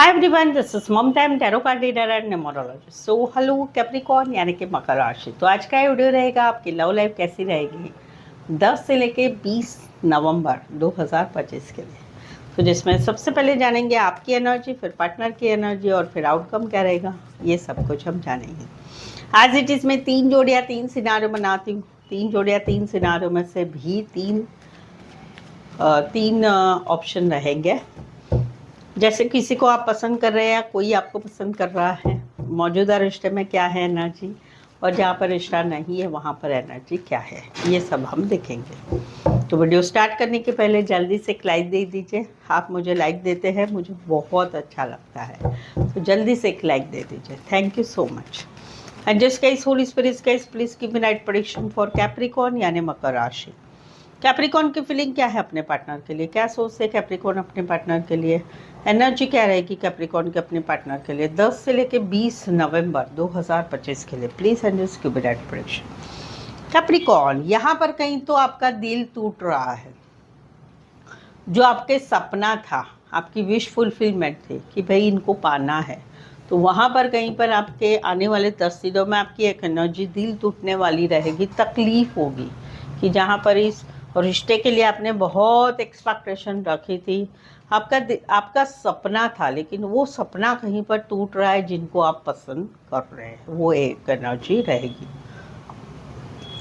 Hi everyone, this is Mamta am tarot card reader and numerologist. So hello Capricorn यानी कि मकर राशि। तो आज का वीडियो रहेगा आपकी लव लाइफ कैसी रहेगी 10 से लेके 20 नवंबर 2025 के लिए। तो जिसमें सबसे पहले जानेंगे आपकी एनर्जी, फिर पार्टनर की एनर्जी और फिर आउटकम क्या रहेगा, ये सब कुछ हम जानेंगे। आज इट इज़ में 3 जोड़ियाँ 3 सिनारियो बनाती हूँ। 3 जोड़ियाँ 3 सिनारियो में से भी तीन ऑप्शन रहेंगे। जैसे किसी को आप पसंद कर रहे हैं या कोई आपको पसंद कर रहा है, मौजूदा रिश्ते में क्या है एनर्जी, और जहाँ पर रिश्ता नहीं है वहाँ पर एनर्जी क्या है, ये सब हम देखेंगे। तो वीडियो स्टार्ट करने के पहले जल्दी से एक लाइक दे दीजिए। आप मुझे लाइक देते हैं, मुझे बहुत अच्छा लगता है, तो जल्दी से एक लाइक दे दीजिए। Thank you so much. And just guys, holy spirits guys, please give me right prediction for Capricorn यानी मकर राशि। कैप्रिकॉर्न की फीलिंग क्या है अपने पार्टनर के लिए, क्या सोचते हैं कैप्रिकॉर्न अपने पार्टनर के लिए, एनर्जी क्या रहेगी कैप्रिकॉर्न के अपने पार्टनर के लिए 10 से लेके 20 नवंबर 2025 के लिए। Please angels give me right prediction. Capricorn, यहाँ पर कहीं तो आपका दिल टूट रहा है। जो आपके सपना था, आपकी विश फुलफिलमेंट थी कि भाई इनको पाना है, तो वहाँ पर कहीं पर आपके आने वाले 10 दिनों में आपकी एक एनर्जी दिल टूटने वाली रहेगी। तकलीफ होगी कि जहाँ पर इस रिश्ते के लिए आपने बहुत एक्सपेक्टेशन रखी थी, आपका सपना था, लेकिन वो सपना कहीं पर टूट रहा है। जिनको आप पसंद कर रहे हैं वो एक एनर्जी रहेगी।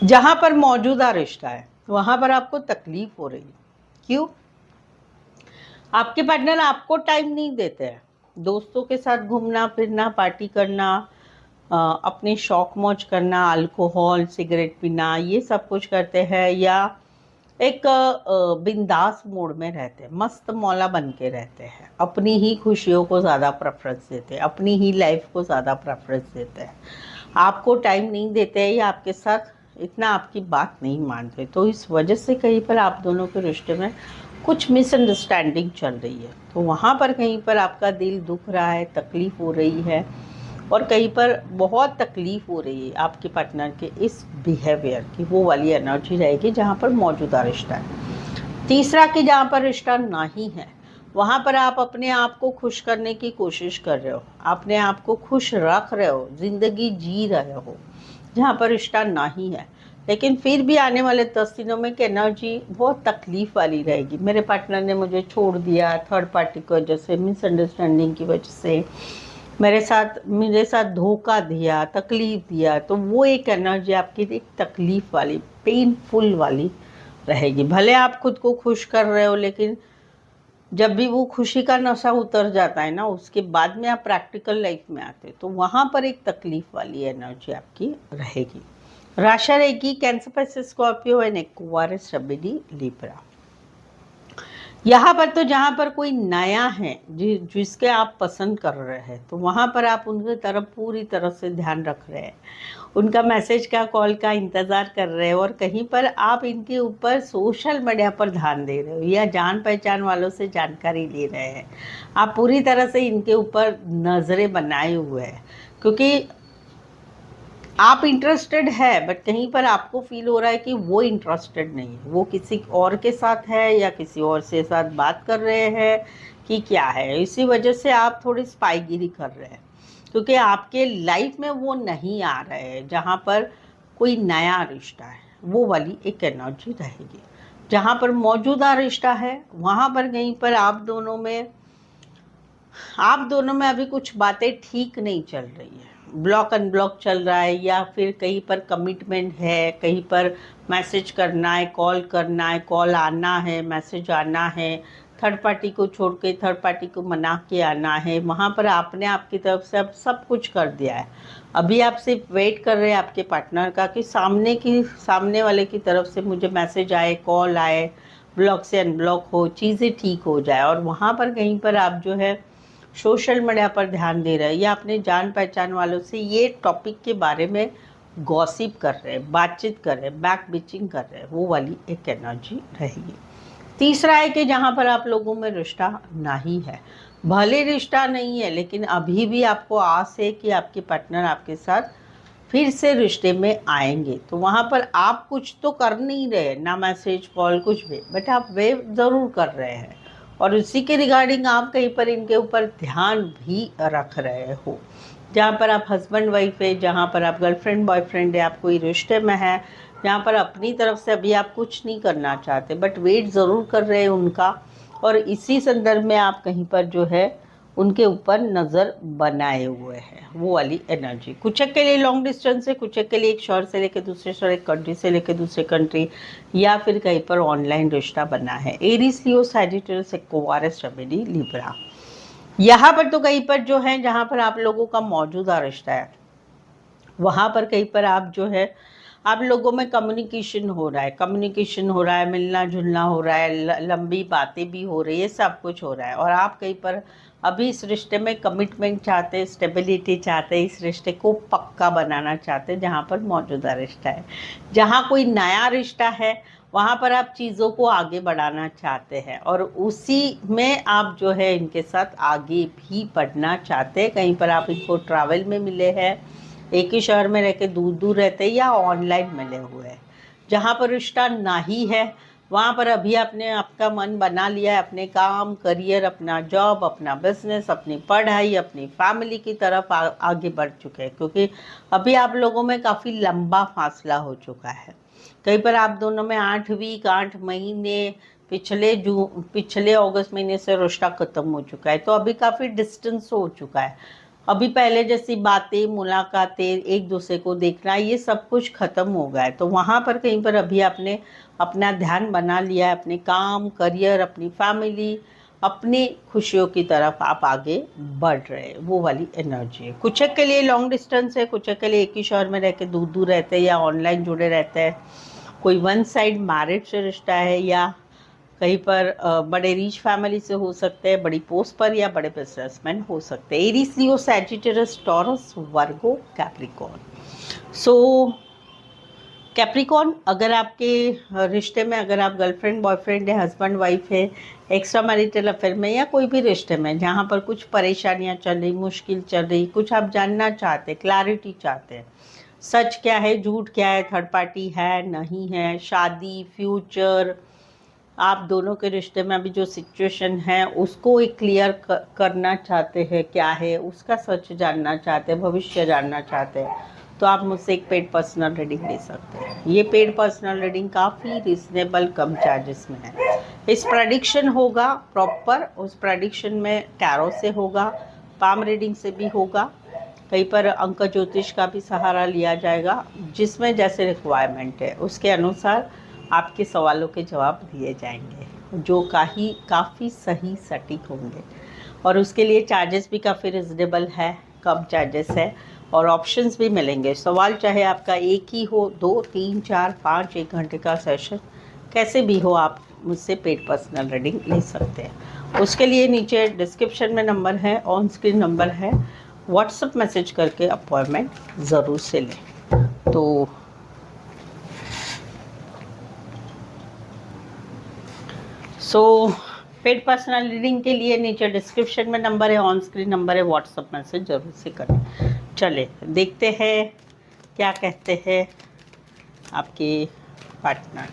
जहाँ पर मौजूदा रिश्ता है वहाँ पर आपको तकलीफ हो रही है। क्यों? आपके पार्टनर आपको टाइम नहीं देते हैं। दोस्तों के साथ घूमना फिरना, पार्टी करना, अपने शौक मौज करना, अल्कोहल सिगरेट पीना, ये सब कुछ करते हैं, या एक बिंदास मोड में रहते हैं, मस्त मौला बन के रहते हैं, अपनी ही खुशियों को ज़्यादा प्रेफरेंस देते हैं, अपनी ही लाइफ को ज़्यादा प्रेफरेंस देते हैं, आपको टाइम नहीं देते हैं या आपके साथ इतना आपकी बात नहीं मानते। तो इस वजह से कहीं पर आप दोनों के रिश्ते में कुछ मिसअंडरस्टैंडिंग चल रही है। तो वहाँ पर कहीं पर आपका दिल दुख रहा है, तकलीफ़ हो रही है, और कहीं पर बहुत तकलीफ़ हो रही है आपके पार्टनर के इस बिहेवियर की। वो वाली एनर्जी रहेगी जहाँ पर मौजूदा रिश्ता है। तीसरा कि जहाँ पर रिश्ता नहीं है वहाँ पर आप अपने आप को खुश करने की कोशिश कर रहे हो, अपने आप को खुश रख रहे हो, ज़िंदगी जी रहे हो जहाँ पर रिश्ता नहीं है। लेकिन फिर भी आने वाले 10 दिनों में कि एनर्जी बहुत तकलीफ़ वाली रहेगी। मेरे पार्टनर ने मुझे छोड़ दिया, थर्ड पार्टी की वजह से, मिसअंडरस्टैंडिंग की वजह से मेरे साथ धोखा दिया, तकलीफ़ दिया। तो वो एक एनर्जी आपकी एक तकलीफ़ वाली, पेनफुल वाली रहेगी। भले आप खुद को खुश कर रहे हो, लेकिन जब भी वो खुशी का नशा उतर जाता है ना, उसके बाद में आप प्रैक्टिकल लाइफ में आते हैं, तो वहाँ पर एक तकलीफ़ वाली एनर्जी आपकी रहेगी। राशि रहेगी कैंसर, पैसे, स्कॉर्पियो एंड एक्वारिस, शबीडी, लिब्रा। यहाँ पर तो जहाँ पर कोई नया है जिसके आप पसंद कर रहे हैं, तो वहाँ पर आप उनकी तरफ पूरी तरह से ध्यान रख रहे हैं, उनका मैसेज का, कॉल का इंतज़ार कर रहे हैं, और कहीं पर आप इनके ऊपर सोशल मीडिया पर ध्यान दे रहे हो या जान पहचान वालों से जानकारी ले रहे हैं। आप पूरी तरह से इनके ऊपर नज़रें बनाए हुए हैं, क्योंकि आप इंटरेस्टेड है, बट कहीं पर आपको फील हो रहा है कि वो इंटरेस्टेड नहीं है, वो किसी और के साथ है या किसी और से साथ बात कर रहे हैं कि क्या है। इसी वजह से आप थोड़ी स्पाईगिरी कर रहे हैं, क्योंकि आपके लाइफ में वो नहीं आ रहे हैं जहाँ पर कोई नया रिश्ता है। वो वाली एक एनर्जी रहेगी। जहाँ पर मौजूदा रिश्ता है वहाँ पर कहीं पर आप दोनों में अभी कुछ बातें ठीक नहीं चल रही है, ब्लॉक अनब्लॉक चल रहा है, या फिर कहीं पर कमिटमेंट है, कहीं पर मैसेज करना है, कॉल आना है, मैसेज आना है, थर्ड पार्टी को छोड़ के थर्ड पार्टी को मना के आना है। वहाँ पर आपने आपकी तरफ से अब सब कुछ कर दिया है। अभी आप सिर्फ वेट कर रहे हैं आपके पार्टनर का कि सामने वाले की तरफ से मुझे मैसेज आए, कॉल आए, ब्लॉक से अनब्लॉक हो, चीज़ें ठीक हो जाए। और वहाँ पर कहीं पर आप जो है सोशल मीडिया पर ध्यान दे रहे हैं, या अपने जान पहचान वालों से ये टॉपिक के बारे में गॉसिप कर रहे हैं, बातचीत कर रहे हैं, बैक बिचिंग कर रहे हैं। वो वाली एक एनर्जी रहेगी। तीसरा है कि जहाँ पर आप लोगों में रिश्ता नहीं है, भले रिश्ता नहीं है, लेकिन अभी भी आपको आस है कि आपके पार्टनर आपके साथ फिर से रिश्ते में आएंगे। तो वहाँ पर आप कुछ तो कर नहीं रहे, ना मैसेज कॉल कुछ भी, बट आप वे ज़रूर कर रहे हैं। और उसी के रिगार्डिंग आप कहीं पर इनके ऊपर ध्यान भी रख रहे हो। जहाँ पर आप हस्बैंड वाइफ है, जहाँ पर आप गर्लफ्रेंड बॉयफ्रेंड है, आप कोई रिश्ते में है, जहाँ पर अपनी तरफ से अभी आप कुछ नहीं करना चाहते बट वेट ज़रूर कर रहे हैं उनका, और इसी संदर्भ में आप कहीं पर जो है उनके ऊपर नज़र बनाए हुए हैं, वो वाली एनर्जी। कुछ एक के लिए लॉन्ग डिस्टेंस है, कुछ एक के लिए एक शहर से लेकर दूसरे शहर, एक कंट्री से लेकर दूसरे कंट्री, या फिर कहीं पर ऑनलाइन रिश्ता बना है। एरीज, लियो, सैजिटेरियस, एक्वारियस, जेमिनी, लिब्रा। यहाँ पर तो कहीं पर जो है जहाँ पर आप लोगों का मौजूदा रिश्ता है, वहाँ पर कहीं पर आप जो है आप लोगों में कम्युनिकेशन हो रहा है, मिलना जुलना हो रहा है, लंबी बातें भी हो रही है, सब कुछ हो रहा है। और आप कहीं पर अभी इस रिश्ते में कमिटमेंट चाहते हैं, स्टेबिलिटी चाहते हैं, इस रिश्ते को पक्का बनाना चाहते हैं। जहाँ पर मौजूदा रिश्ता है, जहाँ कोई नया रिश्ता है, वहाँ पर आप चीज़ों को आगे बढ़ाना चाहते हैं और उसी में आप जो है इनके साथ आगे भी बढ़ना चाहते हैं। कहीं पर आप इनको ट्रैवल में मिले हैं, एक ही शहर में रह के दूर दूर रहते हैं, या ऑनलाइन मिले हुए हैं। जहाँ पर रिश्ता नहीं है वहाँ पर अभी आपने आपका मन बना लिया है अपने काम, करियर, अपना जॉब, अपना बिजनेस, अपनी पढ़ाई, अपनी फैमिली की तरफ आगे बढ़ चुके हैं, क्योंकि अभी आप लोगों में काफ़ी लंबा फासला हो चुका है। कहीं पर आप दोनों में 8 वीक 8 महीने पिछले अगस्त महीने से रिश्ता ख़त्म हो चुका है, तो अभी काफ़ी डिस्टेंस हो चुका है। अभी पहले जैसी बातें, मुलाकातें, एक दूसरे को देखना, ये सब कुछ ख़त्म हो गया है। तो वहाँ पर कहीं पर अभी आपने अपना ध्यान बना लिया है, अपने काम, करियर, अपनी फैमिली, अपनी खुशियों की तरफ आप आगे बढ़ रहे हैं, वो वाली एनर्जी है। कुछ एक के लिए लॉन्ग डिस्टेंस है, कुछ एक के लिए एक ही शहर में रह के दूर दूर रहते हैं या ऑनलाइन जुड़े रहते हैं। कोई वन साइड मैरिज से रिश्ता है, या कहीं पर बड़े रिच फैमिली से हो सकते हैं, बड़ी पोस्ट पर, या बड़े बिजनेसमैन हो सकते हैं। एरीज, लियो, सैजिटेरियस, टॉरस, वर्गो, कैप्रिकॉर्न। सो कैप्रिकॉर्न, अगर आपके रिश्ते में, अगर आप गर्लफ्रेंड बॉयफ्रेंड है, हस्बैंड वाइफ है, एक्स्ट्रा मैरिटल अफेयर में, या कोई भी रिश्ते में जहाँ पर कुछ परेशानियाँ चल रही, मुश्किल चल रही, कुछ आप जानना चाहते, क्लैरिटी चाहते हैं, सच क्या है, झूठ क्या है, थर्ड पार्टी है नहीं है, शादी, फ्यूचर, आप दोनों के रिश्ते में अभी जो सिचुएशन है उसको एक क्लियर करना चाहते हैं, क्या है उसका सच जानना चाहते हैं, भविष्य जानना चाहते हैं, तो आप मुझसे एक पेड पर्सनल रीडिंग ले सकते हैं। ये पेड पर्सनल रीडिंग काफ़ी रिजनेबल कम चार्जेस में है। इस प्रेडिक्शन होगा प्रॉपर, उस प्रेडिक्शन में टैरो से होगा, पाम रीडिंग से भी होगा, कहीं पर अंक ज्योतिष का भी सहारा लिया जाएगा, जिसमें जैसे रिक्वायरमेंट है उसके अनुसार आपके सवालों के जवाब दिए जाएंगे, जो काफ़ी सही सटीक होंगे। और उसके लिए चार्जेस भी काफ़ी रिजनेबल है, कम चार्जेस है, और ऑप्शंस भी मिलेंगे। सवाल चाहे आपका एक ही हो, 2, 3, 4, 5, 1 घंटे का सेशन, कैसे भी हो, आप मुझसे पेड पर्सनल रीडिंग ले सकते हैं। उसके लिए नीचे डिस्क्रिप्शन में नंबर है, ऑन स्क्रीन नंबर है, व्हाट्सएप मैसेज करके अपॉइंटमेंट ज़रूर से लें। तो पेड पर्सनल रीडिंग के लिए नीचे डिस्क्रिप्शन में नंबर है, ऑन स्क्रीन नंबर है, व्हाट्सएप मैसेज जरूर से करें। चले देखते हैं क्या कहते हैं आपके पार्टनर।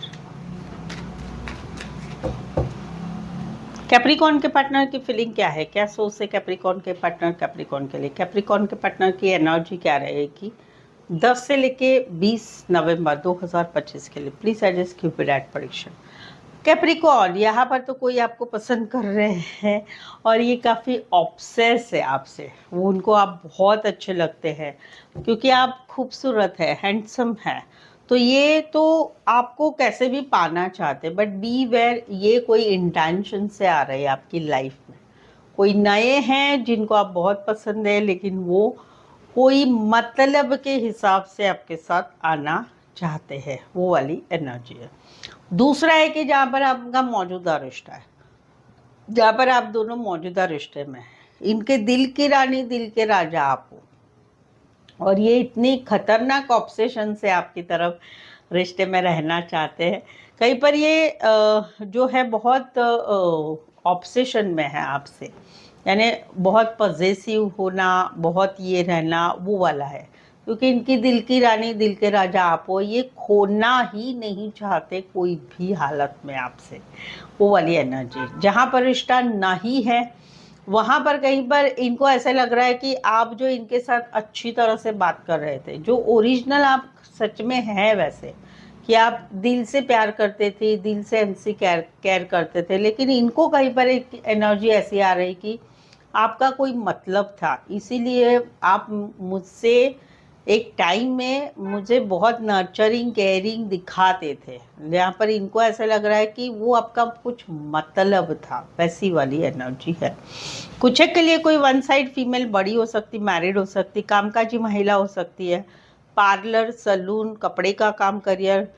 कैप्रिकॉर्न के पार्टनर की फीलिंग क्या है, क्या सोच है कैप्रिकॉर्न के पार्टनर कैप्रिकॉर्न के लिए। कैप्रिकॉर्न के पार्टनर की एनर्जी क्या रहेगी 10 से लेके 20 नवंबर 2025 के लिए। Please adjust cupid at prediction. Capricorn, यहाँ पर तो कोई आपको पसंद कर रहे हैं और ये काफ़ी ऑब्सेस है आपसे, वो उनको आप बहुत अच्छे लगते हैं क्योंकि आप खूबसूरत है, हैंडसम है, तो ये तो आपको कैसे भी पाना चाहते हैं। बट बी वेयर, ये कोई इंटेंशन से आ रहे हैं आपकी लाइफ में। कोई नए हैं जिनको आप बहुत पसंद है, लेकिन वो कोई मतलब के हिसाब से आपके साथ आना चाहते हैं, वो वाली एनर्जी है। दूसरा है कि जहाँ पर आपका मौजूदा रिश्ता है, जहाँ पर आप दोनों मौजूदा रिश्ते में हैं, इनके दिल की रानी, दिल के राजा आप हो, और ये इतनी खतरनाक ऑब्सेशन से आपकी तरफ रिश्ते में रहना चाहते हैं। कहीं पर ये जो है बहुत ऑब्सेशन में है आपसे, यानी बहुत पॉजेसिव होना, बहुत ये रहना, वो वाला है। क्योंकि इनकी दिल की रानी दिल के राजा आप हो, ये खोना ही नहीं चाहते कोई भी हालत में आपसे, वो वाली एनर्जी। जहाँ पर रिश्ता नहीं है वहाँ पर कहीं पर इनको ऐसा लग रहा है कि आप जो इनके साथ अच्छी तरह से बात कर रहे थे, जो ओरिजिनल आप सच में है वैसे, कि आप दिल से प्यार करते थे, दिल से इनसे केयर करते थे, लेकिन इनको कहीं पर एक एनर्जी ऐसी आ रही कि आपका कोई मतलब था, इसीलिए आप मुझसे एक टाइम में मुझे बहुत नर्चरिंग केयरिंग दिखाते थे। यहाँ पर इनको ऐसा लग रहा है कि वो आपका कुछ मतलब था, वैसी वाली एनर्जी है। कुछ के लिए कोई वन साइड फीमेल बड़ी हो सकती, मैरिड हो सकती, कामकाजी महिला हो सकती है, पार्लर, सलून, कपड़े का काम, करियर,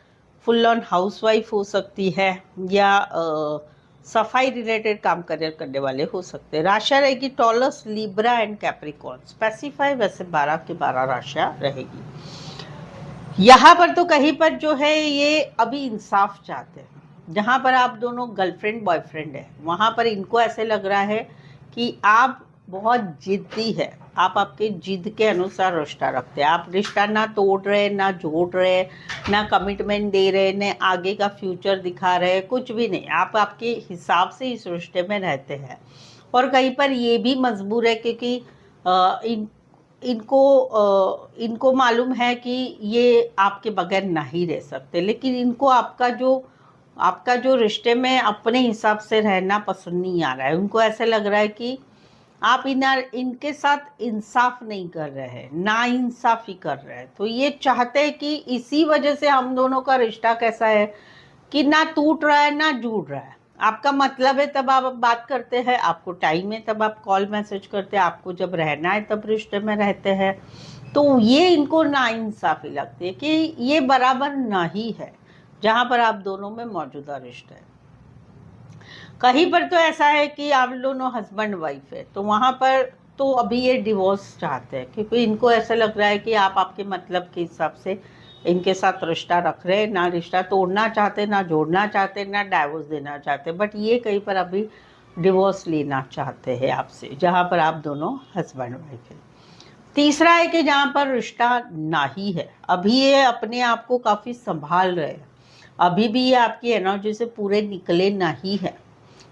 फुल ऑन हाउसवाइफ हो सकती है, या सफाई रिलेटेड काम करियर करने वाले हो सकते हैं। राशियाँ रहेगी टॉलस, लिब्रा एंड कैप्रिकॉर्न। स्पेसिफाई वैसे 12 की 12 राशियाँ रहेगी। यहाँ पर तो कहीं पर जो है ये अभी इंसाफ चाहते हैं। जहाँ पर आप दोनों गर्लफ्रेंड बॉयफ्रेंड है, वहाँ पर इनको ऐसे लग रहा है कि आप बहुत जिद्दी है, आप आपके जिद के अनुसार रिश्ता रखते हैं। आप रिश्ता ना तोड़ रहे, ना जोड़ रहे, ना कमिटमेंट दे रहे, ना आगे का फ्यूचर दिखा रहे, कुछ भी नहीं। आप आपके हिसाब से इस रिश्ते में रहते हैं। और कहीं पर ये भी मजबूर है क्योंकि इनको मालूम है कि ये आपके बगैर नहीं रह सकते, लेकिन इनको आपका जो रिश्ते में अपने हिसाब से रहना पसंद नहीं आ रहा है। उनको ऐसा लग रहा है कि आप इनके साथ इंसाफ नहीं कर रहे हैं, ना इंसाफी कर रहे हैं। तो ये चाहते हैं कि इसी वजह से हम दोनों का रिश्ता कैसा है कि ना टूट रहा है ना जुड़ रहा है। आपका मतलब है तब आप बात करते हैं, आपको टाइम है तब आप कॉल मैसेज करते हैं, आपको जब रहना है तब रिश्ते में रहते हैं। तो ये इनको नाइंसाफी लगती है कि ये बराबर नहीं है जहाँ पर आप दोनों में मौजूदा रिश्ता है। कहीं पर तो ऐसा है कि आप दोनों हस्बैंड वाइफ है, तो वहाँ पर तो अभी ये डिवोर्स चाहते हैं, क्योंकि इनको ऐसा लग रहा है कि आप आपके मतलब के हिसाब से इनके साथ रिश्ता रख रहे हैं, ना रिश्ता तोड़ना चाहते, ना जोड़ना चाहते, ना डाइवोर्स देना चाहते, बट ये कहीं पर अभी डिवोर्स लेना चाहते हैं आपसे, जहाँ पर आप दोनों हस्बैंड वाइफ है। तीसरा है कि जहाँ पर रिश्ता नहीं है, अभी ये अपने आप को काफ़ी संभाल रहे हैं, अभी भी ये आपकी एनर्जी से पूरे निकले नहीं है।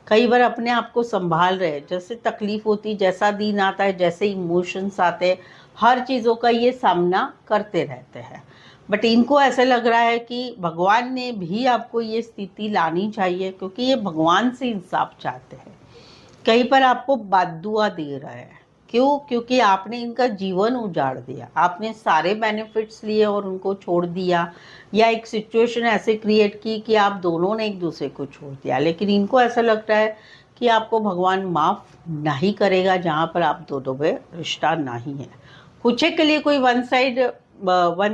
कई बार अपने आप को संभाल रहे हैं, जैसे तकलीफ होती, जैसा दिन आता है, जैसे इमोशंस आते हैं, हर चीज़ों का ये सामना करते रहते हैं। बट इनको ऐसा लग रहा है कि भगवान ने भी आपको ये स्थिति लानी चाहिए, क्योंकि ये भगवान से इंसाफ चाहते हैं। कहीं पर आपको बद्दुआ दे रहा है, क्यों? क्योंकि आपने इनका जीवन उजाड़ दिया, आपने सारे बेनिफिट्स लिए और उनको छोड़ दिया, या एक सिचुएशन ऐसे क्रिएट की कि आप दोनों ने एक दूसरे को छोड़ दिया। लेकिन इनको ऐसा लगता है कि आपको भगवान माफ़ नहीं करेगा जहाँ पर आप दोनों में रिश्ता नहीं है। कुछ के लिए कोई वन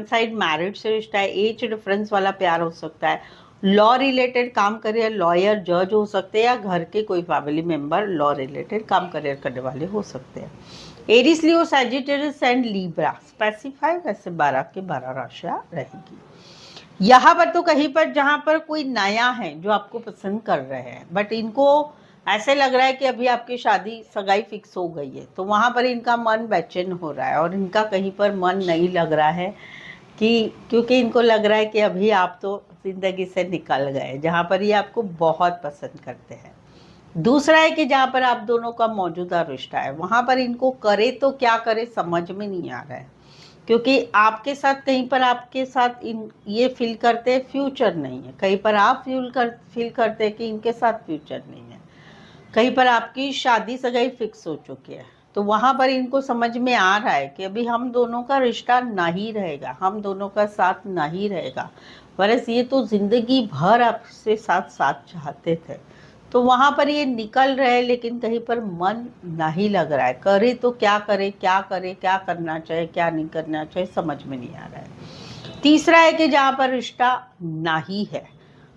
साइड मैरिड से रिश्ता है, एज डिफरेंस वाला प्यार हो सकता है, लॉ रिलेटेड काम करियर, लॉयर जज हो सकते हैं, या घर के कोई फैमिली मेंबर लॉ रिलेटेड काम करियर करने वाले हो सकते हैं। Aries, Leo, Sagittarius and Libra. Specify वैसे 12 के 12 राशियाँ रहेगी। यहाँ पर तो कहीं पर जहाँ पर कोई नया है जो आपको पसंद कर रहे हैं, बट इनको ऐसे लग रहा है कि अभी आपकी शादी सगाई फिक्स हो गई है, तो वहाँ पर इनका मन बेचैन हो रहा है और इनका कहीं पर मन नहीं लग रहा है कि, क्योंकि इनको लग रहा है कि अभी आप तो ज़िंदगी से निकल गए, जहाँ पर ये आपको बहुत पसंद करते हैं। दूसरा है कि जहाँ पर आप दोनों का मौजूदा रिश्ता है, वहाँ पर इनको करे तो क्या करे समझ में नहीं आ रहा है, क्योंकि आपके साथ कहीं पर आपके साथ ये फील करते हैं फ्यूचर नहीं है, कहीं पर आप फील करते हैं कि इनके साथ फ्यूचर नहीं है, कहीं पर आपकी शादी सगाई फिक्स हो चुकी है। तो वहाँ पर इनको समझ में आ रहा है कि अभी हम दोनों का रिश्ता नहीं रहेगा, हम दोनों का साथ नहीं रहेगा, वरस ये तो ज़िंदगी भर आपसे साथ चाहते थे। तो वहाँ पर ये निकल रहे, लेकिन कहीं पर मन नहीं लग रहा है, करे तो क्या करे, क्या करे, क्या करना चाहिए, क्या नहीं करना चाहिए, समझ में नहीं आ रहा है। तीसरा है कि जहाँ पर रिश्ता नहीं है,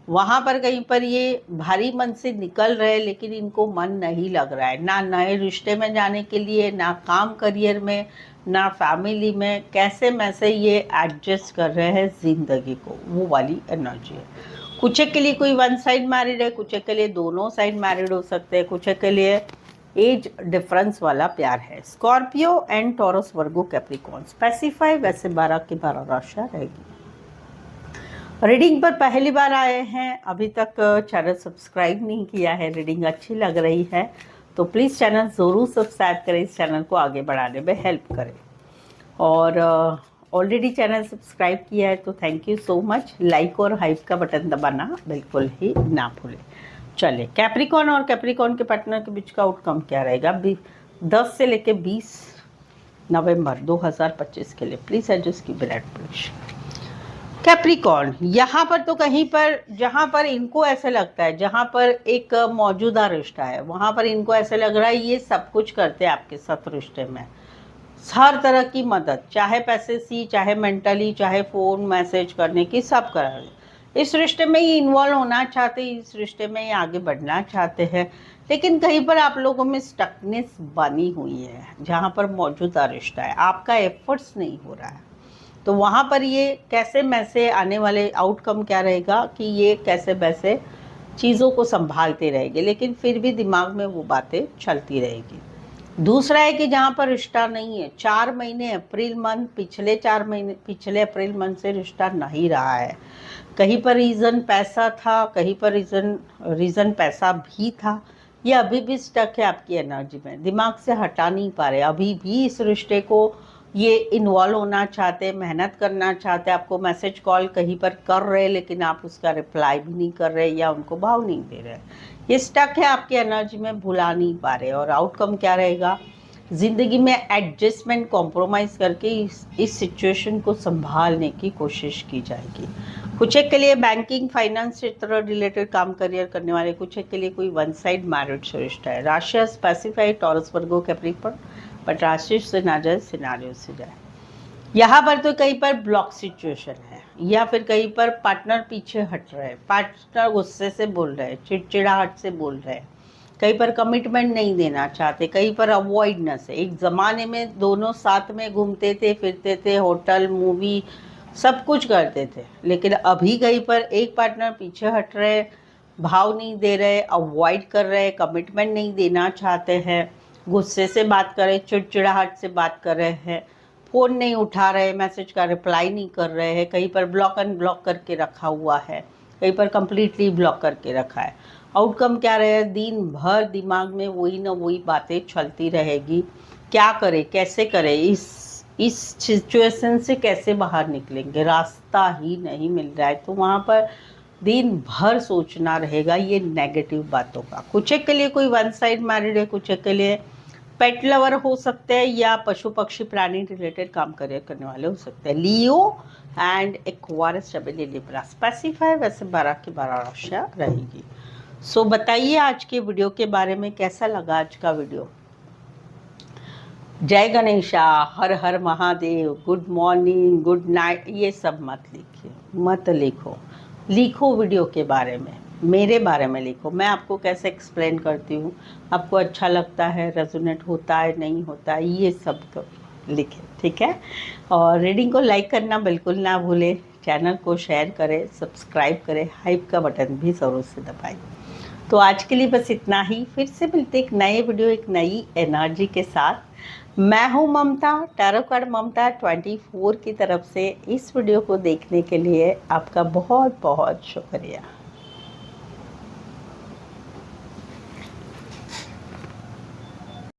वहाँ पर कहीं पर ये भारी मन से निकल रहे, लेकिन इनको मन नहीं लग रहा है, ना नए रिश्ते में जाने के लिए, ना काम करियर में, ना फैमिली में, कैसे मैसे ये एडजस्ट कर रहे हैं ज़िंदगी को, वो वाली एनर्जी है। कुछ के लिए कोई वन साइड मैरिड है, कुछ के लिए दोनों साइड मैरिड हो सकते हैं, कुछ के लिए एज डिफरेंस वाला प्यार है। Scorpio and taurus, Virgo, Capricorn, specify वैसे 12 की 12 राशियाँ रहेगी। रीडिंग पर पहली बार आए हैं, अभी तक चैनल सब्सक्राइब नहीं किया है, रीडिंग अच्छी लग रही है तो प्लीज़ चैनल ज़रूर सब्सक्राइब करें, इस चैनल को आगे बढ़ाने में हेल्प करें। और ऑलरेडी चैनल सब्सक्राइब किया है तो thank you so much. Like और हाइप का बटन दबाना बिल्कुल ही ना भूलें। चलिए, कैप्रिकॉर्न और कैप्रिकॉर्न के पार्टनर के बीच का आउटकम क्या रहेगा 10 से लेकर 20 नवंबर 2025 के लिए। प्लीज़ एडजस्ट की ब्लड प्रेशर। कैप्रिकॉर्न, यहाँ पर तो कहीं पर जहाँ पर इनको ऐसे लगता है, जहाँ पर एक मौजूदा रिश्ता है वहाँ पर इनको ऐसे लग रहा है ये सब कुछ करते हैं आपके साथ रिश्ते में, हर तरह की मदद, चाहे पैसे से, चाहे मेंटली, चाहे फ़ोन मैसेज करने की, सब करा रहे। इस रिश्ते में ही इन्वॉल्व होना चाहते हैं, इस रिश्ते में ही आगे बढ़ना चाहते हैं, लेकिन कहीं पर आप लोगों में स्टकनेस बनी हुई है। जहाँ पर मौजूदा रिश्ता है आपका एफर्ट्स नहीं हो रहा है, तो वहाँ पर ये कैसे मैसे आने वाले आउटकम क्या रहेगा कि ये कैसे वैसे चीज़ों को संभालते रहेंगे, लेकिन फिर भी दिमाग में वो बातें चलती रहेगी। दूसरा है कि जहाँ पर रिश्ता नहीं है, 4 महीने अप्रैल मंथ, पिछले 4 महीने, पिछले अप्रैल मंथ से रिश्ता नहीं रहा है। कहीं पर रीज़न पैसा था, कहीं पर रीज़न पैसा भी था, ये अभी भी स्टक है आपकी एनर्जी में, दिमाग से हटा नहीं पा रहे, अभी भी इस रिश्ते को ये इन्वॉल्व होना चाहते, मेहनत करना चाहते, आपको मैसेज कॉल कहीं पर कर रहे लेकिन आप उसका रिप्लाई भी नहीं कर रहे या उनको भाव नहीं दे रहे। ये स्टक है आपकी एनर्जी में, भुला नहीं पा रहे। और आउटकम क्या रहेगा, ज़िंदगी में एडजस्टमेंट, कॉम्प्रोमाइज़ करके इस सिचुएशन को संभालने की कोशिश की जाएगी। कुछ एक के लिए बैंकिंग, फाइनेंस क्षेत्र रिलेटेड काम, करियर करने वाले, कुछ एक के लिए कोई वन साइड मैरिज रिश्ता है। राशि specified taurus, Virgo, Capricorn, but राशि से ना जाए, सिनारियो से जाए। यहाँ पर तो कहीं पर ब्लॉक सिचुएशन है, या फिर कहीं पर पार्टनर पीछे हट रहे हैं, पार्टनर गुस्से से बोल रहे हैं, चिड़चिड़ाहट से बोल रहे हैं, कहीं पर कमिटमेंट नहीं देना चाहते, कहीं पर अवॉइडनेस है। एक ज़माने में दोनों साथ में घूमते थे, फिरते थे, होटल, मूवी, सब कुछ करते थे, लेकिन अभी कहीं पर एक पार्टनर पीछे हट रहे, भाव नहीं दे रहे, अवॉइड कर रहे, कमिटमेंट नहीं देना चाहते हैं, गुस्से से बात कर रहे, चिड़चिड़ाहट से बात कर रहे हैं, फ़ोन नहीं उठा रहे, मैसेज का रिप्लाई नहीं कर रहे हैं, कहीं पर ब्लॉक अनब्लॉक करके रखा हुआ है, कहीं पर कंप्लीटली ब्लॉक करके रखा है। आउटकम क्या रहेगा, दिन भर दिमाग में वही ना वही बातें चलती रहेगी। क्या करें, कैसे करें, इस सिचुएशन से कैसे बाहर निकलेंगे, रास्ता ही नहीं मिल रहा है, तो वहाँ पर दिन भर सोचना रहेगा ये नेगेटिव बातों का। कुछ एक के लिए कोई वन साइड मैरिड है, कुछ एक के लिए पेट लवर हो सकते हैं, या पशु पक्षी प्राणी रिलेटेड काम करियर करने वाले हो सकते हैं। लियो एंड एक्वारिस, लिब्रा, स्पेसिफाई वैसे 12 की 12 राशियाँ रहेगी। सो बताइए आज के वीडियो के बारे में, कैसा लगा आज का वीडियो। जय गणेशा, हर हर Mahadev, good morning, good night, ये सब मत लिखिए, मत लिखो। लिखो वीडियो के बारे में, मेरे बारे में लिखो, मैं आपको कैसे एक्सप्लेन करती हूँ, आपको अच्छा लगता है, रेजोनेट होता है, नहीं होता है, ये सब तो लिखें, ठीक है। और रीडिंग को लाइक करना बिल्कुल ना भूलें, चैनल को शेयर करें, सब्सक्राइब करें, हाइप का बटन भी ज़रूर से दबाएं। तो आज के लिए बस इतना ही, फिर से मिलते एक नए वीडियो, एक नई एनर्जी के साथ। मैं हूँ ममता, टैरो कार्ड ममता 24 की तरफ से। इस वीडियो को देखने के लिए आपका बहुत बहुत शुक्रिया।